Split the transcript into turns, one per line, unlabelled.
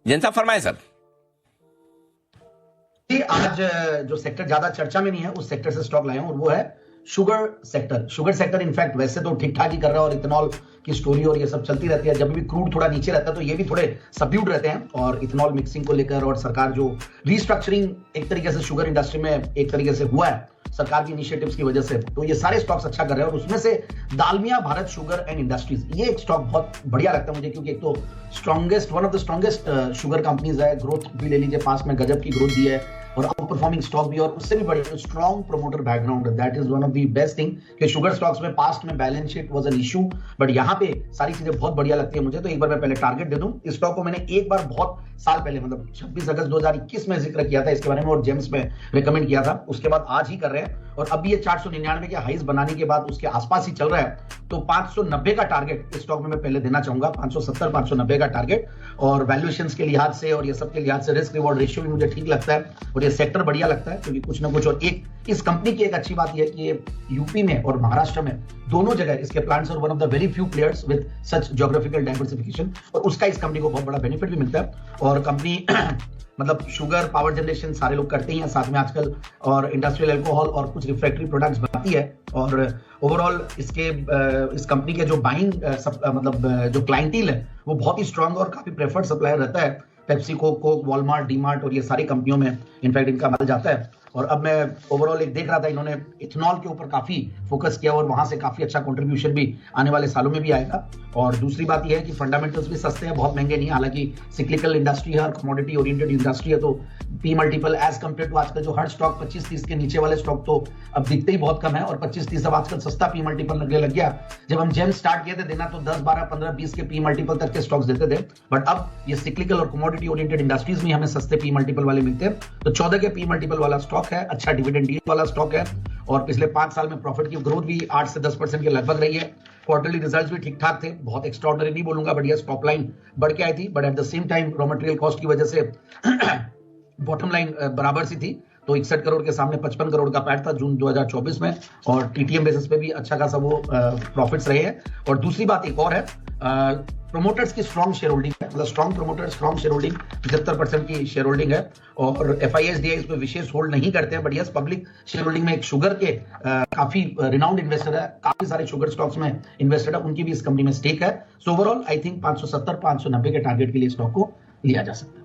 जैन साहब फरमाए सर।
आज जो सेक्टर ज्यादा चर्चा में नहीं है उस सेक्टर से स्टॉक लाए हूं और वो है sugar sector. Sugar sector in fact वैसे तो ठीक ठाक ही कर रहा है और इथेनॉल की स्टोरी और ये सब चलती रहती है। जब भी क्रूड थोड़ा नीचे रहता है तो ये भी थोड़े सबड्यूड रहते हैं और इथेनॉल मिक्सिंग को लेकर और सरकार जो रीस्ट्रक्चरिंग एक तरीके से शुगर इंडस्ट्री में एक तरीके से हुआ है सरकार की इनिशिएटिव्स की वजह से, तो ये सारे स्टॉक्स अच्छा कर रहे हैं। और उसमें से Dalmia Bharat sugar and industries, ये एक स्टॉक बहुत बढ़िया लगता है मुझे क्योंकि एक तो strongest, one of the strongest sugar companies है। ग्रोथ भी ले लीजिए, पास में गजब की ग्रोथ दी है और आउट परफॉर्मिंग स्टॉक भी, और उससे भी बड़ी strong promoter background, that is one of the best thing कि शुगर स्टॉक्स में पास्ट में balance sheet was an issue, but यहाँ पे सारी चीजें बहुत बढ़िया लगती है मुझे। तो एक बार मैं पहले टारगेट दे दूं, इस स्टॉक को मैंने एक बार बहुत साल पहले मतलब 26 अगस्त 2021 में जिक्र किया था इसके बारे में और जेम्स में रिकमेंड किया था। उसके बाद आज ही कर रहे हैं और अभी ये 499 के हाईज बनाने के बाद उसके आसपास ही चल रहा है। तो 590 का टारगेट इस स्टॉक में मैं पहले देना चाहूंगा, 570 590 का टारगेट। और वैल्यूएशंस के लिहाज से और ये सब के लिहाज से रिस्क रिवॉर्ड रेशियो भी मुझे ठीक लगता है और ये सेक्टर बढ़िया लगता है क्योंकि कुछ ना कुछ। और एक इस कंपनी की एक अच्छी बात यह है कि ये यूपी में और महाराष्ट्र में दोनों जगह इसके प्लांट्स और one of the very few players with such geographical diversification, और उसका इस कंपनी को बहुत बड़ा बेनिफिट भी मिलता है। और कंपनी मतलब शुगर, पावर जनरेशन सारे लोग करते ही हैं साथ में आजकल, और इंडस्ट्रियल अल्कोहल और कुछ रिफ्रैक्टरी प्रोडक्ट्स बनाती है। और ओवरऑल इसके इस कंपनी के जो बाइंग मतलब जो क्लाइंटेल है वो बहुत ही स्ट्रांग और काफी प्रेफर्ड सप्लायर रहता है। पेप्सी, कोक, वॉलमार्ट, डीमार्ट और ये सारी कंपनियों में इनफैक्ट इनका माल जाता है। और अब मैं ओवरऑल एक देख रहा था, इन्होंने इथेनॉल के ऊपर काफी फोकस किया और वहां से काफी अच्छा कंट्रीब्यूशन भी आने वाले सालों में भी आएगा। और दूसरी बात यह है कि फंडामेंटल्स भी सस्ते हैं, बहुत महंगे नहीं, हालांकि सिक्लिकल इंडस्ट्री है और कमोडिटी ओरिएंटेड इंडस्ट्री है, तो P multiple as compare to आजकल जो हर स्टॉक 25-30 के नीचे वाले स्टॉक तो अब दिखते ही बहुत कम है और 25-30 अब आजकल सस्ता पी मल्टीपल लगने लग गया। जब हम जेम स्टार्ट किए थे देना तो 10, 12, 15, 20 के पी मल्टीपल तक के स्टॉक्स देते थे, बट अब ये सिक्लिकल और कमोडिटी ओरिएंटेड इंडस्ट्रीज में हमें सस्ते पी मल्टीपल वाले मिलते हैं। तो 14 के पी मल्टीपल वाला स्टॉक है, अच्छा डिविडेंड यील्ड वाला स्टॉक है और पिछले 5 साल में प्रॉफिट की ग्रोथ भी 8 से 10% के लगभग रही है। क्वार्टरली रिजल्ट्स भी ठीक ठाक थे, बहुत एक्स्ट्राऑर्डिनरी नहीं बोलूंगा, बट यस टॉप लाइन बढ़ के आई थी, but at the same time raw material cost की वजह से बॉटम लाइन बराबर सी थी। तो 61 करोड़ के सामने 55 करोड़ का पैट था जून 2024 में और टीटीएम बेसिस पे भी अच्छा खासा वो प्रॉफिट्स रहे हैं। और दूसरी बात एक और है, प्रोमोटर्स की स्ट्रॉन्ग शेयर होल्डिंग है, मतलब strong promoter, strong share holding 75% की शेयर होल्डिंग है। और FISDI इस पे विशेष होल्ड नहीं करते हैं, but yes public share holding में एक शुगर के काफी रिनाउंड इन्वेस्टर है, काफी सारे शुगर स्टॉक्स में इन्वेस्टेड है, उनकी भी इस कंपनी में स्टेक है। सो ओवरऑल आई थिंक 570 590 के टारगेट के लिए स्टॉक को लिया जा सकता है।